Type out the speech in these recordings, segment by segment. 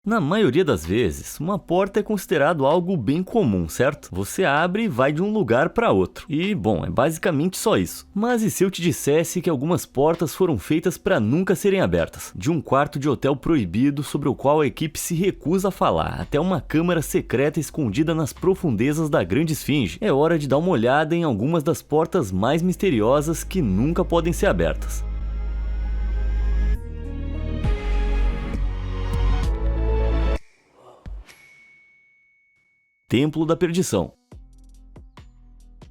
Na maioria das vezes, uma porta é considerado algo bem comum, certo? Você abre e vai de um lugar para outro. E, bom, é basicamente só isso. Mas e se eu te dissesse que algumas portas foram feitas para nunca serem abertas? De um quarto de hotel proibido sobre o qual a equipe se recusa a falar, até uma câmara secreta escondida nas profundezas da Grande Esfinge, é hora de dar uma olhada em algumas das portas mais misteriosas que nunca podem ser abertas. Templo da Perdição.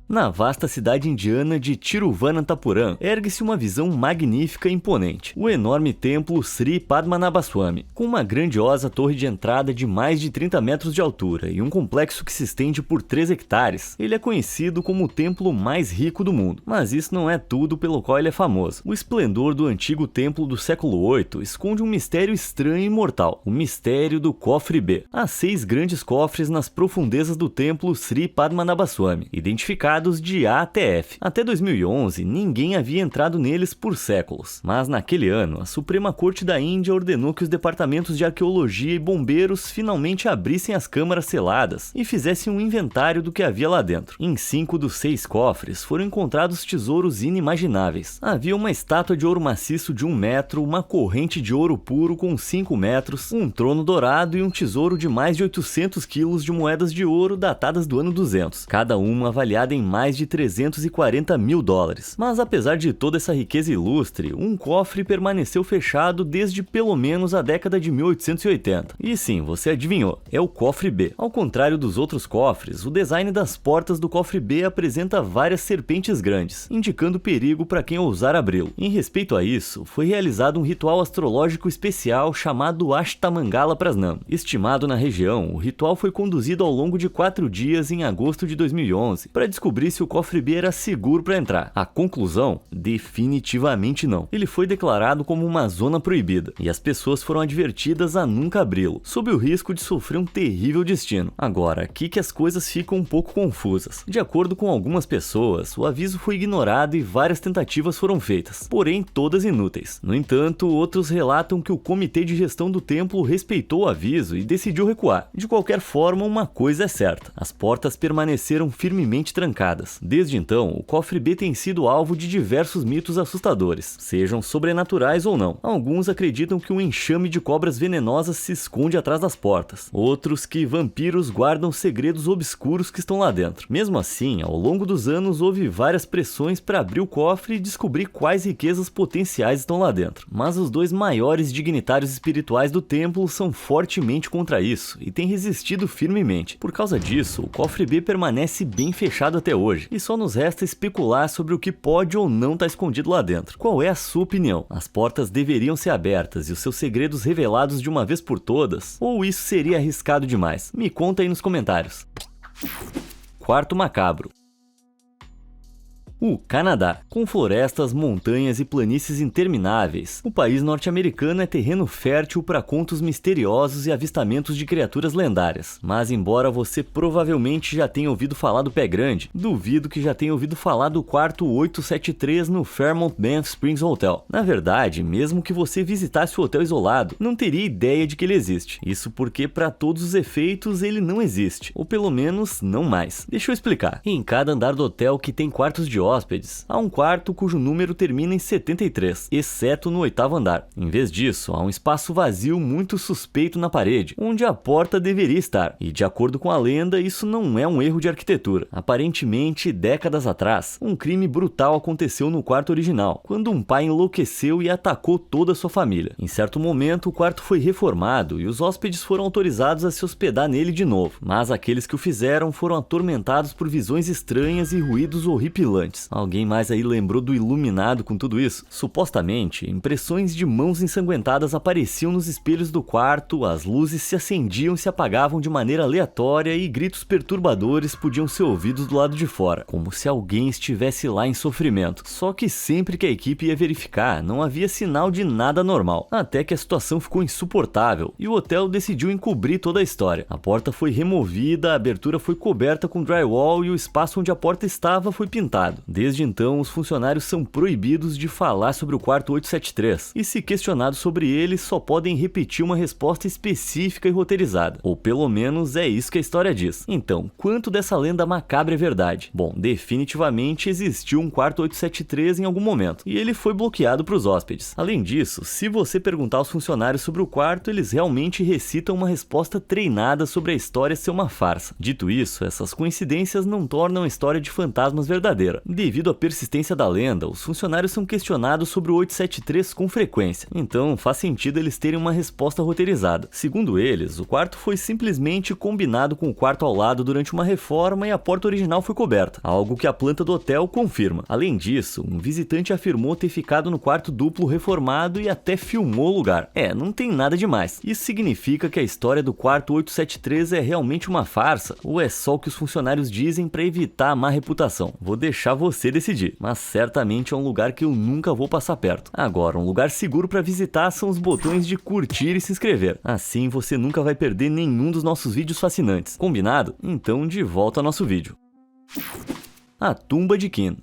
Na vasta cidade indiana de Tiruvananthapuram, ergue-se uma visão magnífica e imponente. O enorme templo Sri Padmanabhaswamy, com uma grandiosa torre de entrada de mais de 30 metros de altura e um complexo que se estende por 3 hectares. Ele é conhecido como o templo mais rico do mundo, mas isso não é tudo pelo qual ele é famoso. O esplendor do antigo templo do século VIII esconde um mistério estranho e mortal, o mistério do Cofre B. Há 6 grandes cofres nas profundezas do templo Sri Padmanabhaswamy, identificados de A até F. Até 2011, ninguém havia entrado neles por séculos. Mas naquele ano, a Suprema Corte da Índia ordenou que os departamentos de arqueologia e bombeiros finalmente abrissem as câmaras seladas e fizessem um inventário do que havia lá dentro. Em 5 dos 6 cofres foram encontrados tesouros inimagináveis. Havia uma estátua de ouro maciço de 1 metro, uma corrente de ouro puro com 5 metros, um trono dourado e um tesouro de mais de 800 quilos de moedas de ouro datadas do ano 200, cada uma avaliada em mais de 340 mil dólares. Mas apesar de toda essa riqueza ilustre, um cofre permaneceu fechado desde pelo menos a década de 1880. E sim, você adivinhou, é o cofre B. Ao contrário dos outros cofres, o design das portas do cofre B apresenta várias serpentes grandes, indicando perigo para quem ousar abri-lo. Em respeito a isso, foi realizado um ritual astrológico especial chamado Ashtamangala Prasnam. Estimado na região, o ritual foi conduzido ao longo de 4 dias em agosto de 2011 para descobrir se o cofre B era seguro para entrar. A conclusão? Definitivamente não. Ele foi declarado como uma zona proibida, e as pessoas foram advertidas a nunca abri-lo, sob o risco de sofrer um terrível destino. Agora, aqui que as coisas ficam um pouco confusas. De acordo com algumas pessoas, o aviso foi ignorado e várias tentativas foram feitas, porém todas inúteis. No entanto, outros relatam que o comitê de gestão do templo respeitou o aviso e decidiu recuar. De qualquer forma, uma coisa é certa: as portas permaneceram firmemente trancadas. Desde então, o cofre B tem sido alvo de diversos mitos assustadores, sejam sobrenaturais ou não. Alguns acreditam que um enxame de cobras venenosas se esconde atrás das portas, outros que vampiros guardam segredos obscuros que estão lá dentro. Mesmo assim, ao longo dos anos houve várias pressões para abrir o cofre e descobrir quais riquezas potenciais estão lá dentro. Mas os 2 maiores dignitários espirituais do templo são fortemente contra isso e têm resistido firmemente. Por causa disso, o cofre B permanece bem fechado até hoje, e só nos resta especular sobre o que pode ou não estar escondido lá dentro. Qual é a sua opinião? As portas deveriam ser abertas e os seus segredos revelados de uma vez por todas? Ou isso seria arriscado demais? Me conta aí nos comentários. Quarto macabro. O Canadá. Com florestas, montanhas e planícies intermináveis, o país norte-americano é terreno fértil para contos misteriosos e avistamentos de criaturas lendárias. Mas embora você provavelmente já tenha ouvido falar do Pé Grande, duvido que já tenha ouvido falar do quarto 873 no Fairmont Banff Springs Hotel. Na verdade, mesmo que você visitasse o hotel isolado, não teria ideia de que ele existe. Isso porque, para todos os efeitos, ele não existe, ou pelo menos não mais. Deixa eu explicar. Em cada andar do hotel que tem quartos de hóspedes, há um quarto cujo número termina em 73, exceto no 8º andar. Em vez disso, há um espaço vazio muito suspeito na parede, onde a porta deveria estar. E de acordo com a lenda, isso não é um erro de arquitetura. Aparentemente, décadas atrás, um crime brutal aconteceu no quarto original, quando um pai enlouqueceu e atacou toda a sua família. Em certo momento, o quarto foi reformado e os hóspedes foram autorizados a se hospedar nele de novo, mas aqueles que o fizeram foram atormentados por visões estranhas e ruídos horripilantes. Alguém mais aí lembrou do Iluminado com tudo isso? Supostamente, impressões de mãos ensanguentadas apareciam nos espelhos do quarto, as luzes se acendiam e se apagavam de maneira aleatória e gritos perturbadores podiam ser ouvidos do lado de fora, como se alguém estivesse lá em sofrimento. Só que sempre que a equipe ia verificar, não havia sinal de nada normal, até que a situação ficou insuportável e o hotel decidiu encobrir toda a história. A porta foi removida, a abertura foi coberta com drywall e o espaço onde a porta estava foi pintado. Desde então, os funcionários são proibidos de falar sobre o quarto 873, e se questionados sobre ele, só podem repetir uma resposta específica e roteirizada, ou pelo menos é isso que a história diz. Então, quanto dessa lenda macabra é verdade? Bom, definitivamente existiu um quarto 873 em algum momento, e ele foi bloqueado para os hóspedes. Além disso, se você perguntar aos funcionários sobre o quarto, eles realmente recitam uma resposta treinada sobre a história ser uma farsa. Dito isso, essas coincidências não tornam a história de fantasmas verdadeira. Devido à persistência da lenda, os funcionários são questionados sobre o 873 com frequência, então faz sentido eles terem uma resposta roteirizada. Segundo eles, o quarto foi simplesmente combinado com o quarto ao lado durante uma reforma e a porta original foi coberta, algo que a planta do hotel confirma. Além disso, um visitante afirmou ter ficado no quarto duplo reformado e até filmou o lugar. Não tem nada demais. Isso significa que a história do quarto 873 é realmente uma farsa, ou é só o que os funcionários dizem para evitar a má reputação? Vou deixar você decidir, mas certamente é um lugar que eu nunca vou passar perto. Agora, um lugar seguro para visitar são os botões de curtir e se inscrever. Assim você nunca vai perder nenhum dos nossos vídeos fascinantes. Combinado? Então de volta ao nosso vídeo. A tumba de Keen.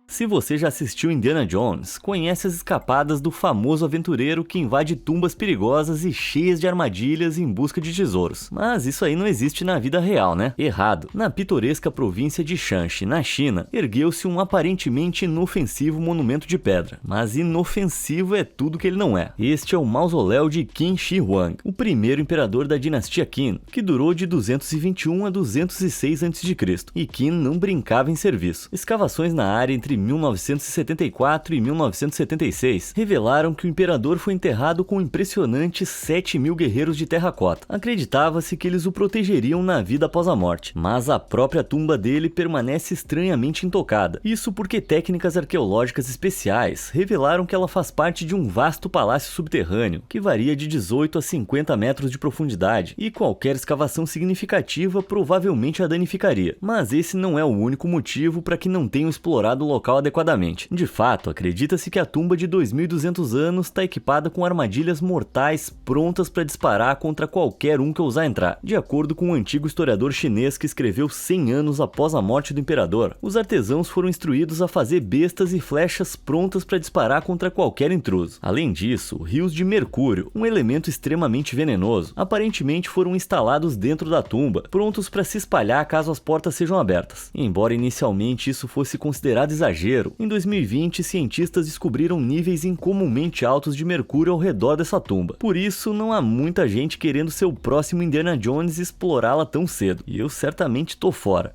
Se você já assistiu Indiana Jones, conhece as escapadas do famoso aventureiro que invade tumbas perigosas e cheias de armadilhas em busca de tesouros. Mas isso aí não existe na vida real, né? Errado. Na pitoresca província de Shanxi, na China, ergueu-se um aparentemente inofensivo monumento de pedra. Mas inofensivo é tudo que ele não é. Este é o mausoléu de Qin Shi Huang, o primeiro imperador da dinastia Qin, que durou de 221 a 206 a.C. E Qin não brincava em serviço. Escavações na área entre 1974 e 1976 revelaram que o imperador foi enterrado com impressionantes 7.000 guerreiros de terracota. Acreditava-se que eles o protegeriam na vida após a morte, mas a própria tumba dele permanece estranhamente intocada. Isso porque técnicas arqueológicas especiais revelaram que ela faz parte de um vasto palácio subterrâneo, que varia de 18 a 50 metros de profundidade, e qualquer escavação significativa provavelmente a danificaria. Mas esse não é o único motivo para que não tenham explorado o local adequadamente. De fato, acredita-se que a tumba de 2.200 anos está equipada com armadilhas mortais prontas para disparar contra qualquer um que ousar entrar. De acordo com um antigo historiador chinês que escreveu 100 anos após a morte do imperador, os artesãos foram instruídos a fazer bestas e flechas prontas para disparar contra qualquer intruso. Além disso, rios de mercúrio, um elemento extremamente venenoso, aparentemente foram instalados dentro da tumba, prontos para se espalhar caso as portas sejam abertas. Embora inicialmente isso fosse considerado exagero, em 2020 cientistas descobriram níveis incomumente altos de mercúrio ao redor dessa tumba. Por isso, não há muita gente querendo ser o próximo Indiana Jones e explorá-la tão cedo. E eu certamente tô fora.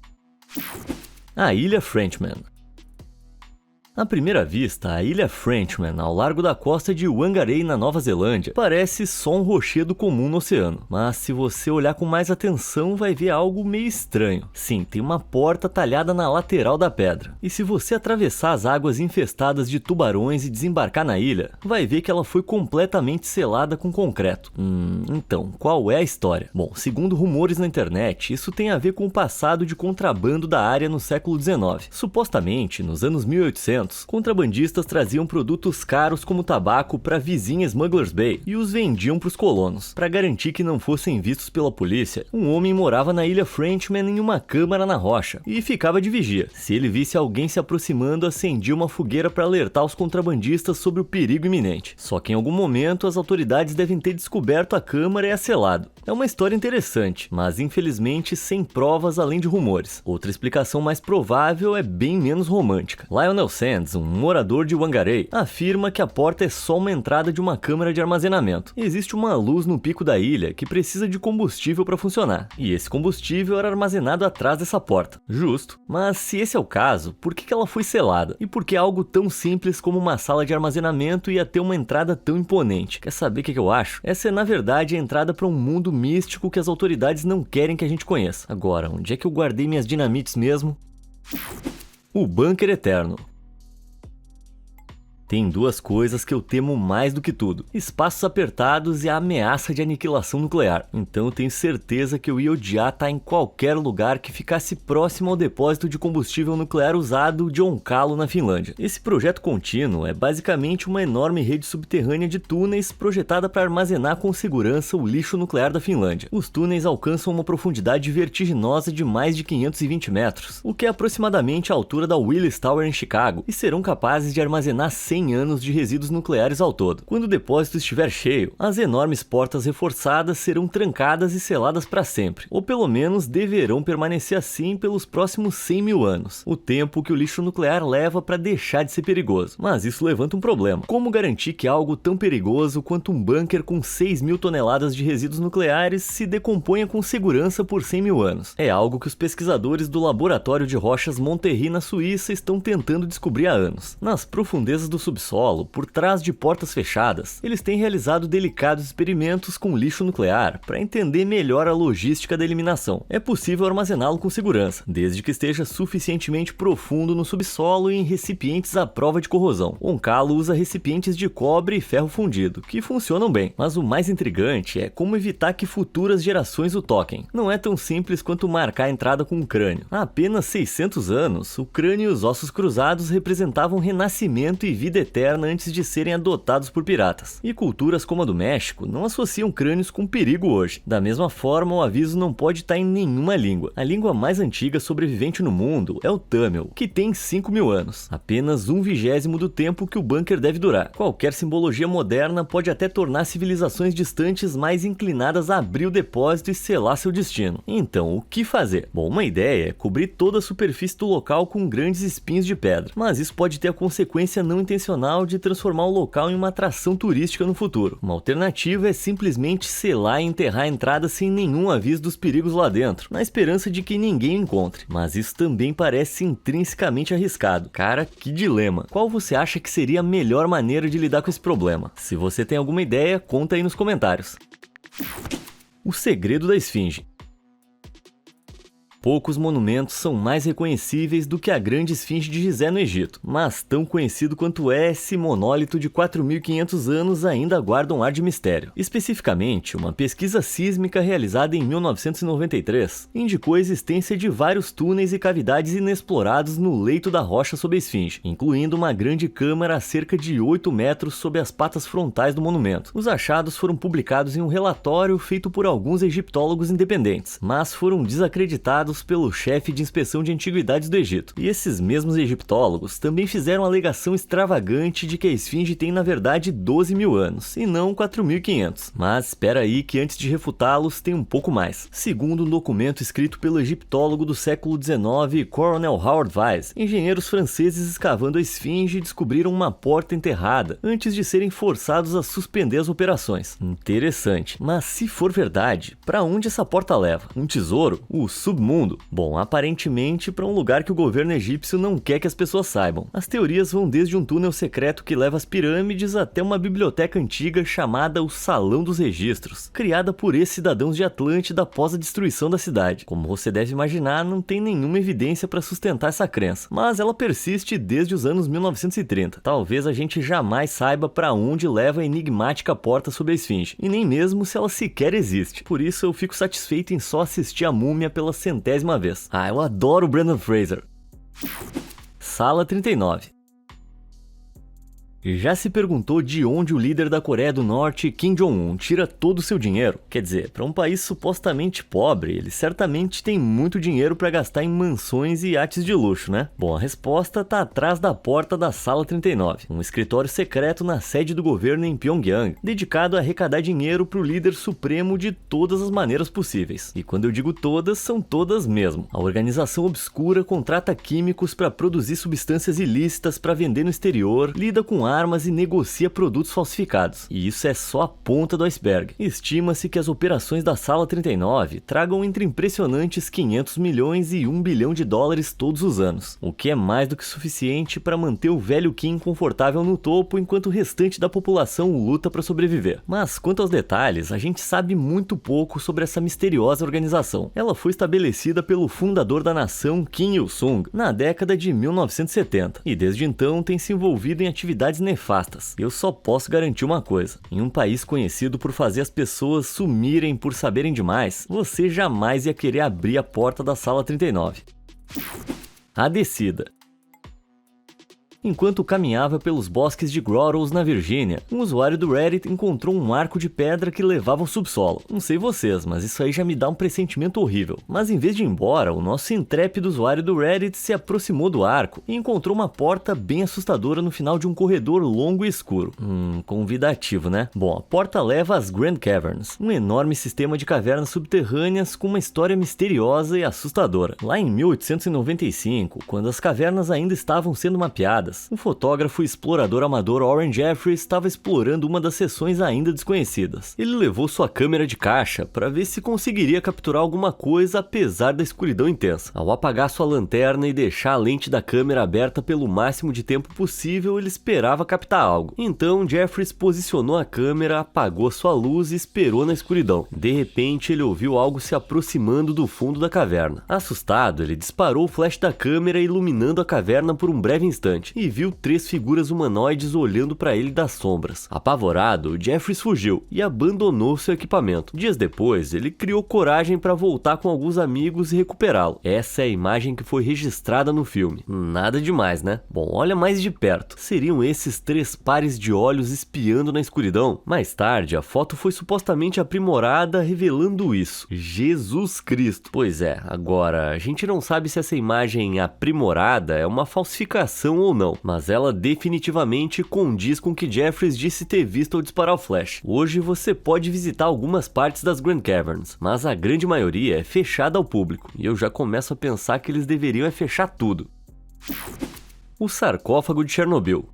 A Ilha Frenchman. À primeira vista, a Ilha Frenchman, ao largo da costa de Whangarei, na Nova Zelândia, parece só um rochedo comum no oceano. Mas se você olhar com mais atenção, vai ver algo meio estranho. Sim, tem uma porta talhada na lateral da pedra. E se você atravessar as águas infestadas de tubarões e desembarcar na ilha, vai ver que ela foi completamente selada com concreto. Então, qual é a história? Bom, segundo rumores na internet, isso tem a ver com o passado de contrabando da área no século XIX. Supostamente, nos anos 1800, contrabandistas traziam produtos caros como tabaco para a vizinha Smugglers Bay e os vendiam para os colonos. Para garantir que não fossem vistos pela polícia, um homem morava na Ilha Frenchman em uma câmara na rocha e ficava de vigia. Se ele visse alguém se aproximando, acendia uma fogueira para alertar os contrabandistas sobre o perigo iminente. Só que em algum momento as autoridades devem ter descoberto a câmara e a selado. É uma história interessante, mas infelizmente sem provas além de rumores. Outra explicação mais provável é bem menos romântica. Lionel Sands, um morador de Whangarei, afirma que a porta é só uma entrada de uma câmara de armazenamento. Existe uma luz no pico da ilha que precisa de combustível para funcionar, e esse combustível era armazenado atrás dessa porta. Justo. Mas se esse é o caso, por que ela foi selada? E por que algo tão simples como uma sala de armazenamento ia ter uma entrada tão imponente? Quer saber o que eu acho? Essa é na verdade a entrada para um mundo místico que as autoridades não querem que a gente conheça. Agora, onde é que eu guardei minhas dinamites mesmo? O Bunker Eterno. Tem duas coisas que eu temo mais do que tudo: espaços apertados e a ameaça de aniquilação nuclear. Então eu tenho certeza que eu ia odiar estar em qualquer lugar que ficasse próximo ao depósito de combustível nuclear usado de Onkalo, na Finlândia. Esse projeto contínuo é basicamente uma enorme rede subterrânea de túneis projetada para armazenar com segurança o lixo nuclear da Finlândia. Os túneis alcançam uma profundidade vertiginosa de mais de 520 metros, o que é aproximadamente a altura da Willis Tower em Chicago, e serão capazes de armazenar 100 anos de resíduos nucleares ao todo. Quando o depósito estiver cheio, as enormes portas reforçadas serão trancadas e seladas para sempre, ou pelo menos deverão permanecer assim pelos próximos 100 mil anos, o tempo que o lixo nuclear leva para deixar de ser perigoso. Mas isso levanta um problema: como garantir que algo tão perigoso quanto um bunker com 6 mil toneladas de resíduos nucleares se decomponha com segurança por 100 mil anos? É algo que os pesquisadores do Laboratório de Rochas Monterrey, na Suíça, estão tentando descobrir há anos. Nas profundezas do subsolo, por trás de portas fechadas, eles têm realizado delicados experimentos com lixo nuclear para entender melhor a logística da eliminação. É possível armazená-lo com segurança, desde que esteja suficientemente profundo no subsolo e em recipientes à prova de corrosão. Onkalo usa recipientes de cobre e ferro fundido, que funcionam bem, mas o mais intrigante é como evitar que futuras gerações o toquem. Não é tão simples quanto marcar a entrada com um crânio. Há apenas 600 anos, o crânio e os ossos cruzados representavam renascimento e vida eterna antes de serem adotados por piratas. E culturas como a do México não associam crânios com perigo hoje. Da mesma forma, o aviso não pode estar em nenhuma língua. A língua mais antiga sobrevivente no mundo é o Tamil, que tem 5 mil anos, apenas 1/20 do tempo que o bunker deve durar. Qualquer simbologia moderna pode até tornar civilizações distantes mais inclinadas a abrir o depósito e selar seu destino. Então, o que fazer? Bom, uma ideia é cobrir toda a superfície do local com grandes espinhos de pedra, mas isso pode ter a consequência não intencional de transformar o local em uma atração turística no futuro. Uma alternativa é simplesmente selar e enterrar a entrada sem nenhum aviso dos perigos lá dentro, na esperança de que ninguém o encontre. Mas isso também parece intrinsecamente arriscado. Cara, que dilema! Qual você acha que seria a melhor maneira de lidar com esse problema? Se você tem alguma ideia, conta aí nos comentários. O segredo da esfinge. Poucos monumentos são mais reconhecíveis do que a grande esfinge de Gizé no Egito, mas tão conhecido quanto é, esse monólito de 4.500 anos ainda guarda um ar de mistério. Especificamente, uma pesquisa sísmica realizada em 1993 indicou a existência de vários túneis e cavidades inexplorados no leito da rocha sob a esfinge, incluindo uma grande câmara a cerca de 8 metros sob as patas frontais do monumento. Os achados foram publicados em um relatório feito por alguns egiptólogos independentes, mas foram desacreditados pelo chefe de inspeção de antiguidades do Egito. E esses mesmos egiptólogos também fizeram a alegação extravagante de que a esfinge tem na verdade 12 mil anos, e não 4.500. Mas espera aí que antes de refutá-los tem um pouco mais. Segundo um documento escrito pelo egiptólogo do século XIX, Coronel Howard Weiss, engenheiros franceses escavando a esfinge descobriram uma porta enterrada antes de serem forçados a suspender as operações. Interessante. Mas se for verdade, para onde essa porta leva? Um tesouro? O submundo? Bom, aparentemente para um lugar que o governo egípcio não quer que as pessoas saibam. As teorias vão desde um túnel secreto que leva às pirâmides até uma biblioteca antiga chamada o Salão dos Registros, criada por ex-cidadãos de Atlântida após a destruição da cidade. Como você deve imaginar, não tem nenhuma evidência para sustentar essa crença, mas ela persiste desde os anos 1930. Talvez a gente jamais saiba para onde leva a enigmática porta sob a esfinge, e nem mesmo se ela sequer existe. Por isso eu fico satisfeito em só assistir a Múmia pela centésima vez. Ah, eu adoro o Brendan Fraser. Sala 39. Já se perguntou de onde o líder da Coreia do Norte, Kim Jong-un, tira todo o seu dinheiro? Quer dizer, para um país supostamente pobre, ele certamente tem muito dinheiro para gastar em mansões e iates de luxo, né? Bom, a resposta tá atrás da porta da Sala 39, um escritório secreto na sede do governo em Pyongyang, dedicado a arrecadar dinheiro para o líder supremo de todas as maneiras possíveis. E quando eu digo todas, são todas mesmo. A organização obscura contrata químicos para produzir substâncias ilícitas para vender no exterior, lida com armas e negocia produtos falsificados. E isso é só a ponta do iceberg. Estima-se que as operações da Sala 39 tragam entre impressionantes 500 milhões e 1 bilhão de dólares todos os anos, o que é mais do que suficiente para manter o velho Kim confortável no topo enquanto o restante da população luta para sobreviver. Mas quanto aos detalhes, a gente sabe muito pouco sobre essa misteriosa organização. Ela foi estabelecida pelo fundador da nação, Kim Il-sung, na década de 1970, e desde então tem se envolvido em atividades atividades nefastas. Eu só posso garantir uma coisa: em um país conhecido por fazer as pessoas sumirem por saberem demais, você jamais ia querer abrir a porta da sala 39. A descida. Enquanto caminhava pelos bosques de Grottoes na Virgínia, um usuário do Reddit encontrou um arco de pedra que levava ao subsolo. Não sei vocês, mas isso aí já me dá um pressentimento horrível. Mas em vez de ir embora, o nosso intrépido usuário do Reddit se aproximou do arco e encontrou uma porta bem assustadora no final de um corredor longo e escuro. Convidativo, né? Bom, a porta leva às Grand Caverns, um enorme sistema de cavernas subterrâneas com uma história misteriosa e assustadora. Lá em 1895, quando as cavernas ainda estavam sendo mapeadas, o fotógrafo e explorador amador Warren Jeffries estava explorando uma das seções ainda desconhecidas. Ele levou sua câmera de caixa para ver se conseguiria capturar alguma coisa apesar da escuridão intensa. Ao apagar sua lanterna e deixar a lente da câmera aberta pelo máximo de tempo possível, ele esperava captar algo. Então Jeffries posicionou a câmera, apagou sua luz e esperou na escuridão. De repente, ele ouviu algo se aproximando do fundo da caverna. Assustado, ele disparou o flash da câmera, iluminando a caverna por um breve instante, e viu 3 figuras humanoides olhando para ele das sombras. Apavorado, Jeffries fugiu e abandonou seu equipamento. Dias depois, ele criou coragem para voltar com alguns amigos e recuperá-lo. Essa é a imagem que foi registrada no filme. Nada demais, né? Bom, olha mais de perto. Seriam esses 3 pares de olhos espiando na escuridão? Mais tarde, a foto foi supostamente aprimorada, revelando isso. Jesus Cristo! Pois é, agora, a gente não sabe se essa imagem aprimorada é uma falsificação ou não, mas ela definitivamente condiz com o que Jeffries disse ter visto ao disparar o flash. Hoje você pode visitar algumas partes das Grand Caverns, mas a grande maioria é fechada ao público, e eu já começo a pensar que eles deveriam fechar tudo. O sarcófago de Chernobyl.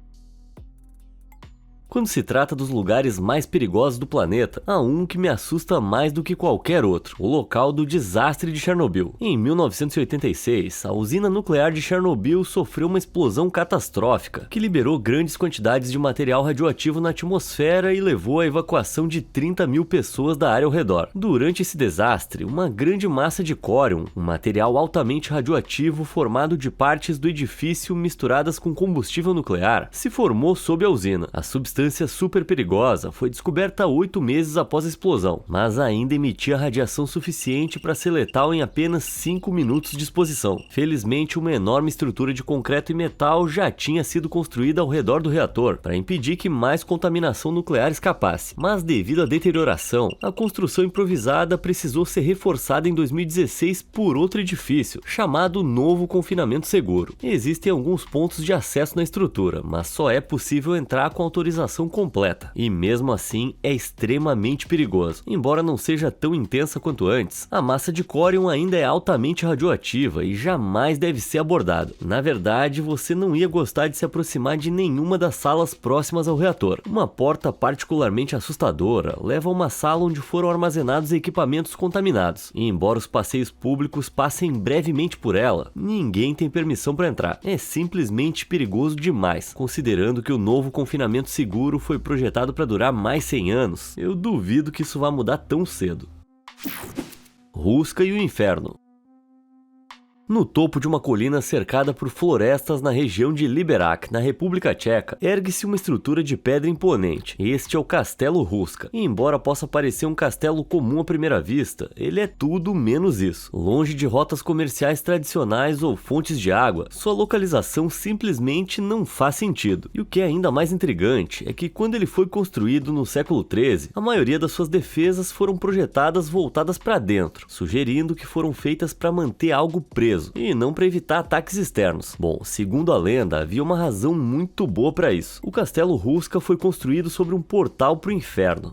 Quando se trata dos lugares mais perigosos do planeta, há um que me assusta mais do que qualquer outro: o local do desastre de Chernobyl. Em 1986, a usina nuclear de Chernobyl sofreu uma explosão catastrófica que liberou grandes quantidades de material radioativo na atmosfera e levou à evacuação de 30 mil pessoas da área ao redor. Durante esse desastre, uma grande massa de córium, um material altamente radioativo formado de partes do edifício misturadas com combustível nuclear, se formou sob a usina. A substância super perigosa foi descoberta 8 meses após a explosão, mas ainda emitia radiação suficiente para ser letal em apenas 5 minutos de exposição. Felizmente, uma enorme estrutura de concreto e metal já tinha sido construída ao redor do reator para impedir que mais contaminação nuclear escapasse, mas devido à deterioração, a construção improvisada precisou ser reforçada em 2016 por outro edifício, chamado Novo Confinamento Seguro. Existem alguns pontos de acesso na estrutura, mas só é possível entrar com autorização completa, e mesmo assim é extremamente perigoso. Embora não seja tão intensa quanto antes, a massa de córium ainda é altamente radioativa e jamais deve ser abordada. Na verdade, você não ia gostar de se aproximar de nenhuma das salas próximas ao reator. Uma porta particularmente assustadora leva a uma sala onde foram armazenados equipamentos contaminados, e embora os passeios públicos passem brevemente por ela, ninguém tem permissão para entrar. É simplesmente perigoso demais, considerando que o novo confinamento seguro foi projetado para durar mais 100 anos. Eu duvido que isso vá mudar tão cedo. Ruska e o Inferno. No topo de uma colina cercada por florestas na região de Liberec, na República Tcheca, ergue-se uma estrutura de pedra imponente. Este é o Castelo Ruska, e embora possa parecer um castelo comum à primeira vista, ele é tudo menos isso. Longe de rotas comerciais tradicionais ou fontes de água, sua localização simplesmente não faz sentido. E o que é ainda mais intrigante é que quando ele foi construído no século XIII, a maioria das suas defesas foram projetadas voltadas para dentro, sugerindo que foram feitas para manter algo preso e não para evitar ataques externos. Bom, segundo a lenda, havia uma razão muito boa para isso. O Castelo Ruska foi construído sobre um portal para o inferno.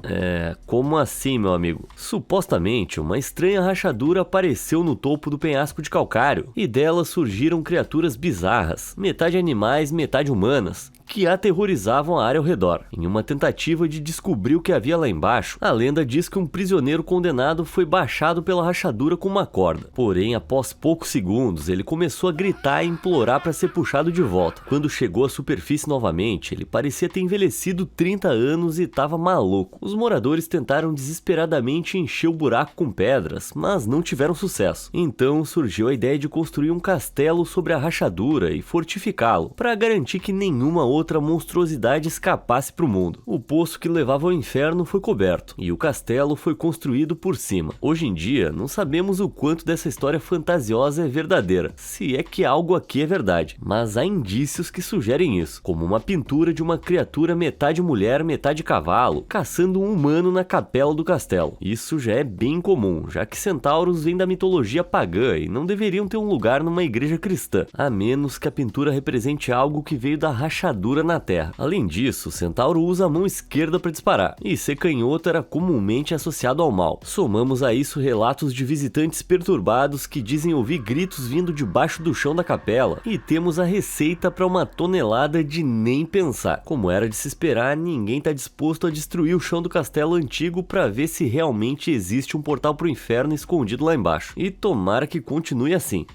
Como assim, meu amigo? Supostamente, uma estranha rachadura apareceu no topo do penhasco de calcário, e dela surgiram criaturas bizarras, metade animais, metade humanas, que aterrorizavam a área ao redor. Em uma tentativa de descobrir o que havia lá embaixo, a lenda diz que um prisioneiro condenado foi baixado pela rachadura com uma corda. Porém, após poucos segundos, segundos, ele começou a gritar e implorar para ser puxado de volta. Quando chegou à superfície novamente, ele parecia ter envelhecido 30 anos e estava maluco. Os moradores tentaram desesperadamente encher o buraco com pedras, mas não tiveram sucesso. Então surgiu a ideia de construir um castelo sobre a rachadura e fortificá-lo, para garantir que nenhuma outra monstruosidade escapasse para o mundo. O poço que levava ao inferno foi coberto, e o castelo foi construído por cima. Hoje em dia, não sabemos o quanto dessa história fantasiosa é verdadeira, se é que algo aqui é verdade, mas há indícios que sugerem isso, como uma pintura de uma criatura metade mulher, metade cavalo, caçando um humano na capela do castelo. Isso já é bem comum, já que centauros vêm da mitologia pagã e não deveriam ter um lugar numa igreja cristã, a menos que a pintura represente algo que veio da rachadura na terra. Além disso, o centauro usa a mão esquerda para disparar, e ser canhoto era comumente associado ao mal. Somamos a isso relatos de visitantes perturbados que dizem ouvir gritos vindo debaixo do chão da capela, e temos a receita para uma tonelada de nem pensar. Como era de se esperar, ninguém está disposto a destruir o chão do castelo antigo para ver se realmente existe um portal para o inferno escondido lá embaixo. E tomara que continue assim.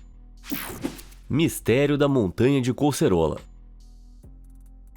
Mistério da Montanha de Collserola.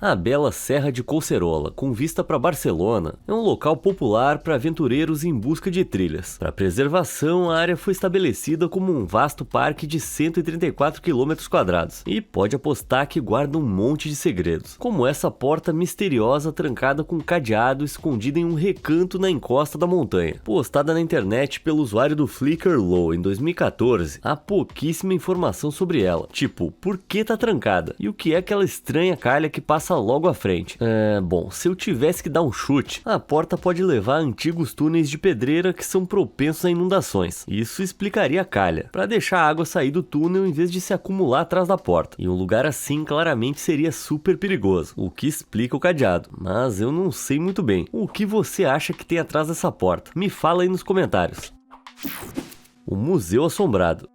A bela Serra de Collserola, com vista para Barcelona, é um local popular para aventureiros em busca de trilhas. Para preservação, a área foi estabelecida como um vasto parque de 134 km² e pode apostar que guarda um monte de segredos, como essa porta misteriosa trancada com cadeado escondida em um recanto na encosta da montanha. Postada na internet pelo usuário do Flickr Low em 2014, há pouquíssima informação sobre ela, tipo, por que tá trancada e o que é aquela estranha calha que passa logo à frente. Bom, se eu tivesse que dar um chute, a porta pode levar a antigos túneis de pedreira que são propensos a inundações. Isso explicaria a calha, para deixar a água sair do túnel em vez de se acumular atrás da porta. E um lugar assim claramente seria super perigoso, o que explica o cadeado. Mas eu não sei muito bem. O que você acha que tem atrás dessa porta? Me fala aí nos comentários. O Museu Assombrado.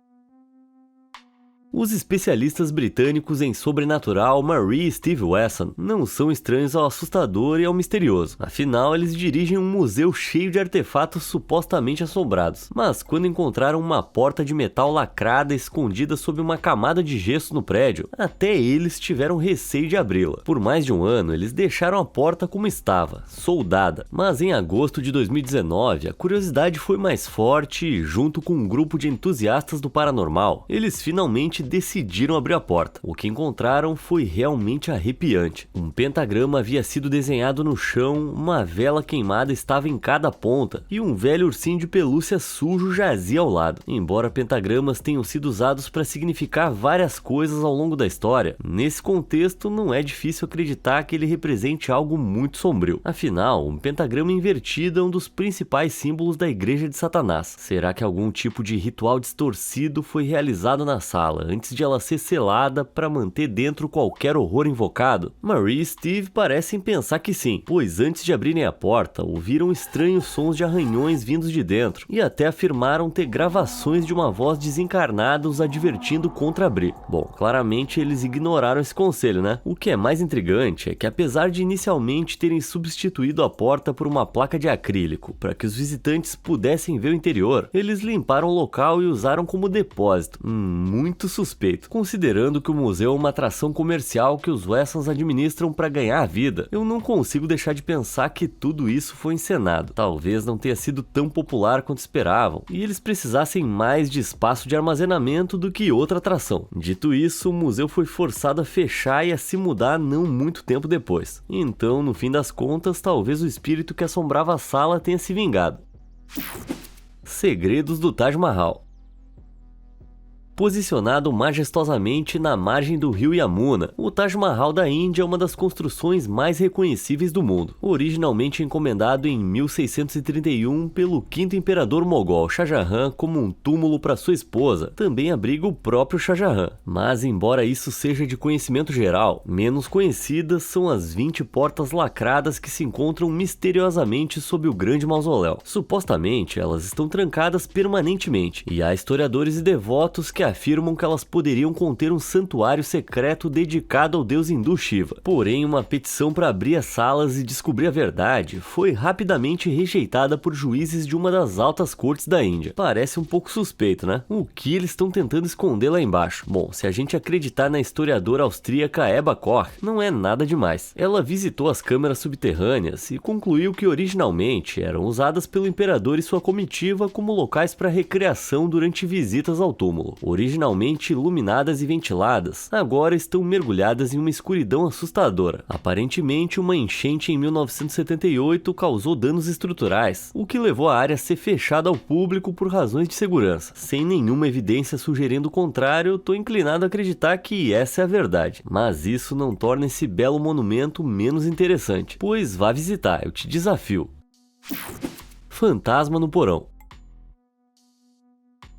Os especialistas britânicos em sobrenatural Marie e Steve Wesson não são estranhos ao assustador e ao misterioso. Afinal, eles dirigem um museu cheio de artefatos supostamente assombrados. Mas quando encontraram uma porta de metal lacrada escondida sob uma camada de gesso no prédio, até eles tiveram receio de abri-la. Por mais de um ano, eles deixaram a porta como estava, soldada. Mas em agosto de 2019, a curiosidade foi mais forte e, junto com um grupo de entusiastas do paranormal, eles finalmente decidiram abrir a porta. O que encontraram foi realmente arrepiante. Um pentagrama havia sido desenhado no chão, uma vela queimada estava em cada ponta e um velho ursinho de pelúcia sujo jazia ao lado. Embora pentagramas tenham sido usados para significar várias coisas ao longo da história, nesse contexto não é difícil acreditar que ele represente algo muito sombrio. Afinal, um pentagrama invertido é um dos principais símbolos da Igreja de Satanás. Será que algum tipo de ritual distorcido foi realizado na sala antes de ela ser selada para manter dentro qualquer horror invocado? Marie e Steve parecem pensar que sim, pois antes de abrirem a porta, ouviram estranhos sons de arranhões vindos de dentro e até afirmaram ter gravações de uma voz desencarnada os advertindo contra abrir. Bom, claramente eles ignoraram esse conselho, né? O que é mais intrigante é que, apesar de inicialmente terem substituído a porta por uma placa de acrílico para que os visitantes pudessem ver o interior, eles limparam o local e usaram como depósito. Muito suspeito, considerando que o museu é uma atração comercial que os Wessons administram para ganhar a vida. Eu não consigo deixar de pensar que tudo isso foi encenado. Talvez não tenha sido tão popular quanto esperavam, e eles precisassem mais de espaço de armazenamento do que outra atração. Dito isso, o museu foi forçado a fechar e a se mudar não muito tempo depois. Então, no fim das contas, talvez o espírito que assombrava a sala tenha se vingado. Segredos do Taj Mahal. Posicionado majestosamente na margem do rio Yamuna, o Taj Mahal da Índia é uma das construções mais reconhecíveis do mundo. Originalmente encomendado em 1631 pelo quinto imperador mogol Shah Jahan como um túmulo para sua esposa, também abriga o próprio Shah Jahan. Mas embora isso seja de conhecimento geral, menos conhecidas são as 20 portas lacradas que se encontram misteriosamente sob o grande mausoléu. Supostamente, elas estão trancadas permanentemente, e há historiadores e devotos que afirmam que elas poderiam conter um santuário secreto dedicado ao deus hindu Shiva. Porém, uma petição para abrir as salas e descobrir a verdade foi rapidamente rejeitada por juízes de uma das altas cortes da Índia. Parece um pouco suspeito, né? O que eles estão tentando esconder lá embaixo? Bom, se a gente acreditar na historiadora austríaca Eba Koch, não é nada demais. Ela visitou as câmeras subterrâneas e concluiu que originalmente eram usadas pelo imperador e sua comitiva como locais para recreação durante visitas ao túmulo. Originalmente iluminadas e ventiladas, agora estão mergulhadas em uma escuridão assustadora. Aparentemente, uma enchente em 1978 causou danos estruturais, o que levou a área a ser fechada ao público por razões de segurança. Sem nenhuma evidência sugerindo o contrário, tô inclinado a acreditar que essa é a verdade. Mas isso não torna esse belo monumento menos interessante, pois vá visitar, eu te desafio. Fantasma no porão.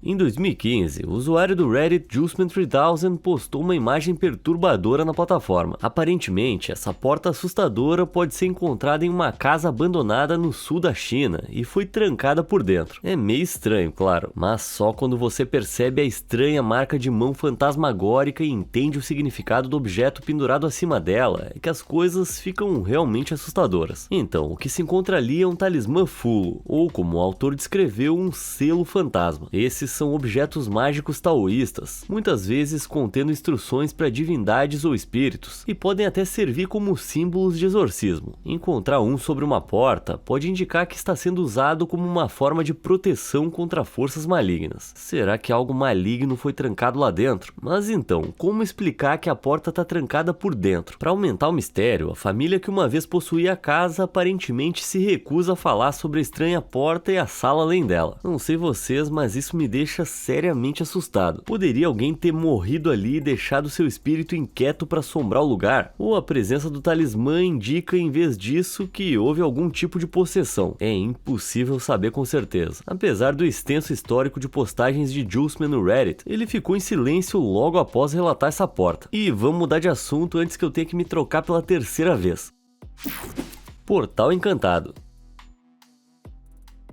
Em 2015, o usuário do Reddit Justman3000 postou uma imagem perturbadora na plataforma. Aparentemente, essa porta assustadora pode ser encontrada em uma casa abandonada no sul da China e foi trancada por dentro. É meio estranho, claro, mas só quando você percebe a estranha marca de mão fantasmagórica e entende o significado do objeto pendurado acima dela é que as coisas ficam realmente assustadoras. Então, o que se encontra ali é um talismã fulo, ou como o autor descreveu, um selo fantasma. Esses são objetos mágicos taoístas, muitas vezes contendo instruções para divindades ou espíritos, e podem até servir como símbolos de exorcismo. Encontrar um sobre uma porta pode indicar que está sendo usado como uma forma de proteção contra forças malignas. Será que algo maligno foi trancado lá dentro? Mas então, como explicar que a porta está trancada por dentro? Para aumentar o mistério, a família que uma vez possuía a casa aparentemente se recusa a falar sobre a estranha porta e a sala além dela. Não sei vocês, mas isso me deixa seriamente assustado. Poderia alguém ter morrido ali e deixado seu espírito inquieto para assombrar o lugar? Ou a presença do talismã indica, em vez disso, que houve algum tipo de possessão? É impossível saber com certeza. Apesar do extenso histórico de postagens de Justman no Reddit, ele ficou em silêncio logo após relatar essa porta. E vamos mudar de assunto antes que eu tenha que me trocar pela terceira vez. Portal Encantado.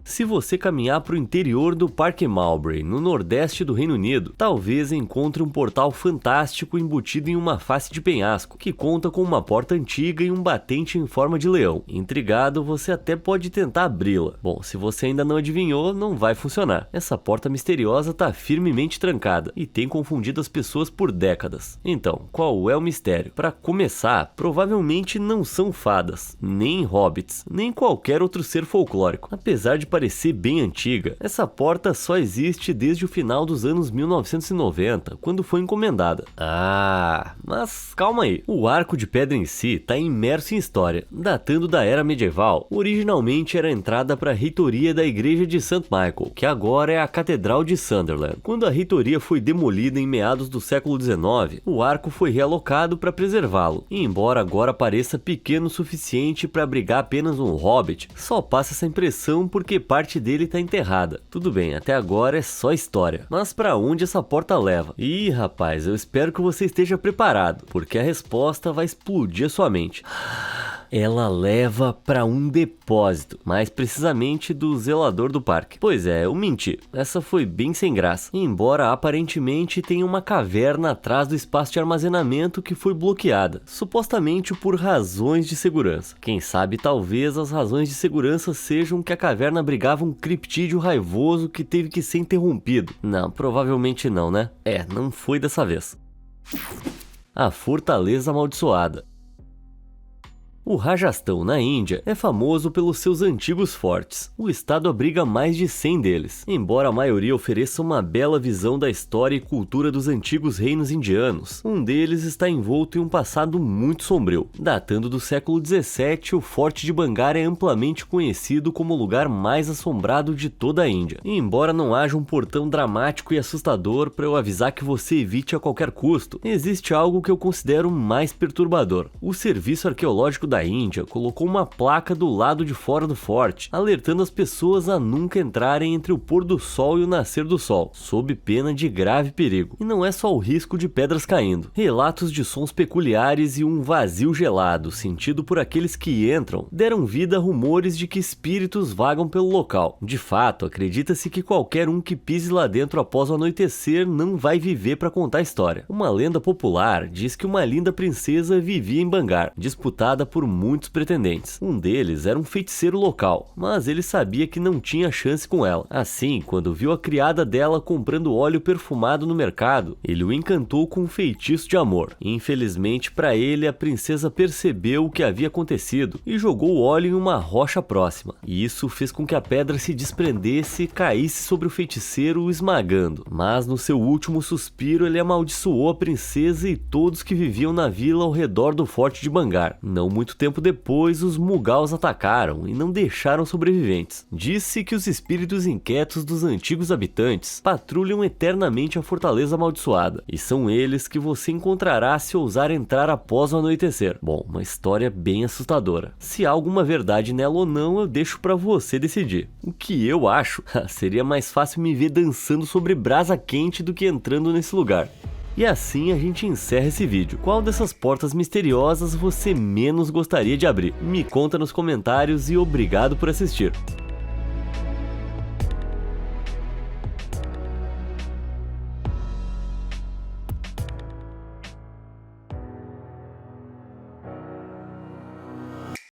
Se você caminhar para o interior do Parque Mowbray, no nordeste do Reino Unido, talvez encontre um portal fantástico embutido em uma face de penhasco, que conta com uma porta antiga e um batente em forma de leão. Intrigado, você até pode tentar abri-la. Bom, se você ainda não adivinhou, não vai funcionar. Essa porta misteriosa está firmemente trancada e tem confundido as pessoas por décadas. Então, qual é o mistério? Para começar, provavelmente não são fadas, nem hobbits, nem qualquer outro ser folclórico. Apesar de parecer bem antiga, essa porta só existe desde o final dos anos 1990, quando foi encomendada. Mas calma aí, o arco de pedra em si está imerso em história, datando da era medieval. Originalmente era a entrada para a reitoria da igreja de St. Michael, que agora é a Catedral de Sunderland. Quando a reitoria foi demolida em meados do século XIX, o arco foi realocado para preservá-lo, e embora agora pareça pequeno o suficiente para abrigar apenas um hobbit, só passa essa impressão porque parte dele tá enterrada. Tudo bem, até agora é só história. Mas pra onde essa porta leva? Ih, rapaz, eu espero que você esteja preparado, porque a resposta vai explodir a sua mente. Ela leva para um depósito, mais precisamente do zelador do parque. Pois é, eu menti, essa foi bem sem graça. Embora aparentemente tenha uma caverna atrás do espaço de armazenamento que foi bloqueada, supostamente por razões de segurança. Quem sabe talvez as razões de segurança sejam que a caverna abrigava um criptídeo raivoso que teve que ser interrompido. Não, provavelmente não, né? Não foi dessa vez. A Fortaleza Amaldiçoada. O Rajastão, na Índia, é famoso pelos seus antigos fortes. O estado abriga mais de 100 deles, embora a maioria ofereça uma bela visão da história e cultura dos antigos reinos indianos. Um deles está envolto em um passado muito sombrio. Datando do século XVII, o Forte de Bangar é amplamente conhecido como o lugar mais assombrado de toda a Índia. E embora não haja um portão dramático e assustador para eu avisar que você evite a qualquer custo, existe algo que eu considero mais perturbador. O Serviço Arqueológico da da Índia colocou uma placa do lado de fora do forte, alertando as pessoas a nunca entrarem entre o pôr do sol e o nascer do sol, sob pena de grave perigo. E não é só o risco de pedras caindo. Relatos de sons peculiares e um vazio gelado, sentido por aqueles que entram, deram vida a rumores de que espíritos vagam pelo local. De fato, acredita-se que qualquer um que pise lá dentro após o anoitecer não vai viver para contar a história. Uma lenda popular diz que uma linda princesa vivia em Bangar, disputada por muitos pretendentes. Um deles era um feiticeiro local, mas ele sabia que não tinha chance com ela. Assim, quando viu a criada dela comprando óleo perfumado no mercado, ele o encantou com um feitiço de amor. Infelizmente para ele, a princesa percebeu o que havia acontecido e jogou o óleo em uma rocha próxima. E isso fez com que a pedra se desprendesse e caísse sobre o feiticeiro, o esmagando. Mas no seu último suspiro, ele amaldiçoou a princesa e todos que viviam na vila ao redor do forte de Bangar. Não muito tempo depois, os Mughals atacaram e não deixaram sobreviventes. Disse que os espíritos inquietos dos antigos habitantes patrulham eternamente a fortaleza amaldiçoada, e são eles que você encontrará se ousar entrar após o anoitecer. Bom, uma história bem assustadora. Se há alguma verdade nela ou não, eu deixo pra você decidir. O que eu acho, seria mais fácil me ver dançando sobre brasa quente do que entrando nesse lugar. E assim a gente encerra esse vídeo. Qual dessas portas misteriosas você menos gostaria de abrir? Me conta nos comentários e obrigado por assistir.